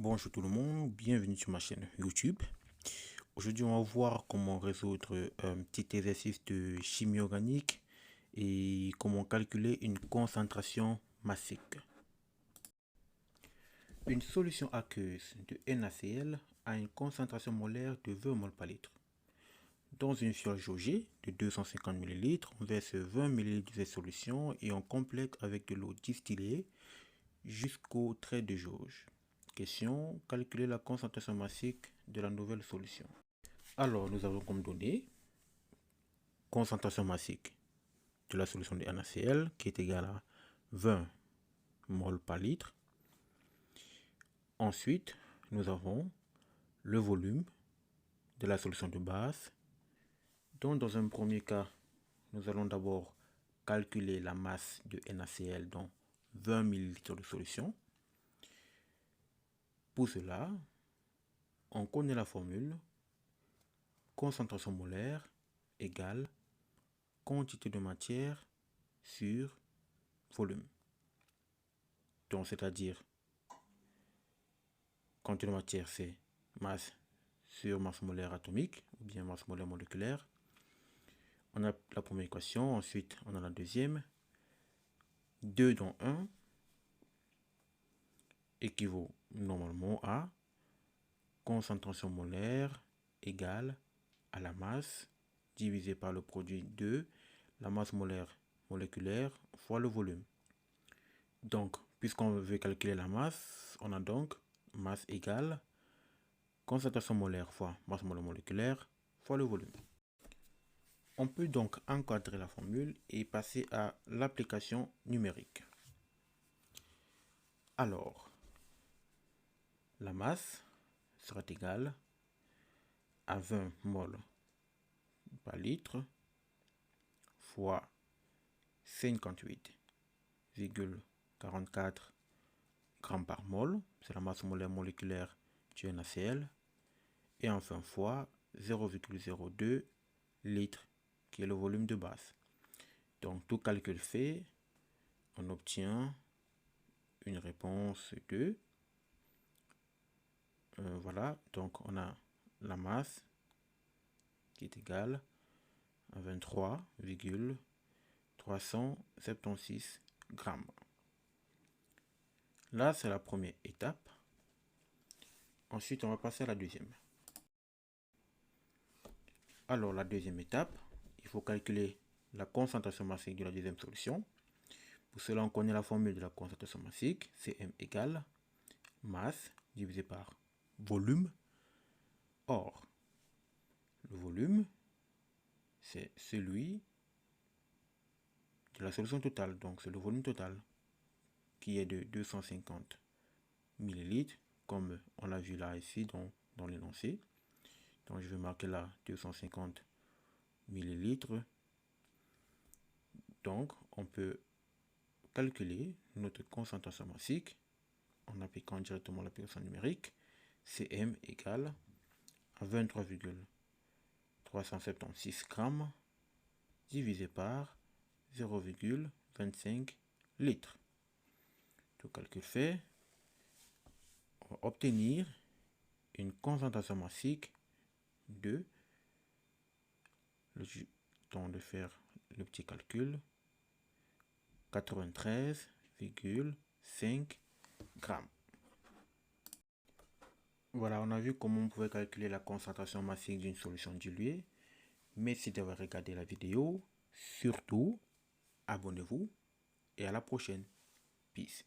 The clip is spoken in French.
Bonjour tout le monde, bienvenue sur ma chaîne YouTube. Aujourd'hui, on va voir comment résoudre un petit exercice de chimie organique et comment calculer une concentration massique. Une solution aqueuse de NaCl a une concentration molaire de 20 mol par litre. Dans une fiole jaugée de 250 ml, on verse 20 ml de cette solution et on complète avec de l'eau distillée jusqu'au trait de jauge. Question, calculer la concentration massique de la nouvelle solution. Alors, nous avons comme données concentration massique de la solution de NaCl qui est égale à 20 mol par litre. Ensuite, nous avons le volume de la solution de base. Donc, dans un premier cas, nous allons d'abord calculer la masse de NaCl dans 20 ml de solution. Pour cela, on connaît la formule concentration molaire égale quantité de matière sur volume. Donc, c'est-à-dire, quantité de matière, c'est masse sur masse molaire atomique, ou bien masse molaire moléculaire. On a la première équation, ensuite on a la deuxième. 2 dans 1 équivaut normalement à concentration molaire égale à la masse divisé par le produit de la masse molaire moléculaire fois le volume. Donc, puisqu'on veut calculer la masse, on a donc masse égale concentration molaire fois masse molaire moléculaire fois le volume. On peut donc encadrer la formule et passer à l'application numérique. Alors, la masse sera égale à 20 mol par litre fois 58,44 grammes par mol, c'est la masse molaire moléculaire du NaCl, et enfin fois 0,02 litres, qui est le volume de base. Donc, tout calcul fait, on obtient une réponse de voilà, donc on a la masse qui est égale à 23,376 grammes. Là, c'est la première étape. Ensuite, on va passer à la deuxième. Alors, la deuxième étape, il faut calculer la concentration massique de la deuxième solution. Pour cela, on connaît la formule de la concentration massique, Cm égale masse divisé par volume. Or, le volume, c'est celui de la solution totale, donc c'est le volume total qui est de 250 ml, comme on l'a vu là ici dans l'énoncé. Donc je vais marquer là 250 ml. Donc on peut calculer notre concentration massique en appliquant directement l'application numérique. Cm égale à 23,376 grammes divisé par 0,25 litres. Tout calcul fait, on va obtenir une concentration massique de, le temps de faire le petit calcul, 93,5 grammes. Voilà, on a vu comment on pouvait calculer la concentration massique d'une solution diluée. Merci d'avoir regardé la vidéo. Surtout, abonnez-vous et à la prochaine. Peace.